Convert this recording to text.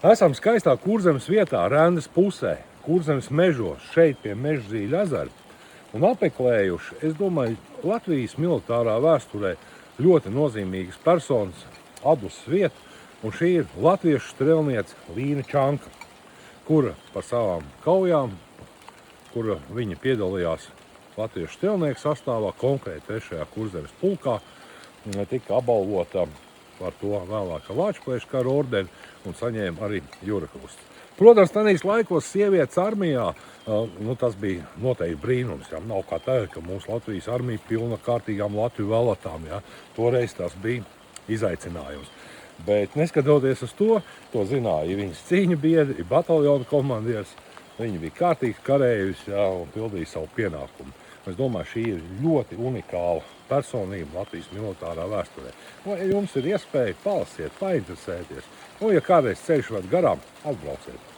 Esam skaistā Kurzemes vietā, Rendas pusē, Kurzemes mežos, šeit pie Mežzīļa ezera, un apmeklējuši, es domāju, Latvijas militārā vēsturē ļoti nozīmīgas personas, atlases vieta, un šī ir latviešu strelniece Līna Čanka, kura par savām kaujām, kura viņa piedalījās latviešu strelnieku sastāvā, konkrēti 3. Kurzemes pulkā, tika apbalvota par to vēlāk ar Lāčplēša kara ordeni un saņēma arī Jūra krustu. Protams, tādīs laikos sievietes armijā, tas bija noteikti brīnums. Jā. Nav kā tagad, ka mūsu Latvijas armija pilna kārtīgām Latviju vēlatām. Jā. Toreiz tas bija izaicinājums. Bet neskatoties uz to zināja viņas cīņu biedri, bataljona komandieris. Viņi bija kārtīgi karējusi un pildīja savu pienākumu. Es domāju, šī ir ļoti unikāla personība Latvijas militārā vēsturē. Ja jums ir iespēja, palasiet, painteresēties. Ja kādreiz ceļš ved garām, atbrauciet.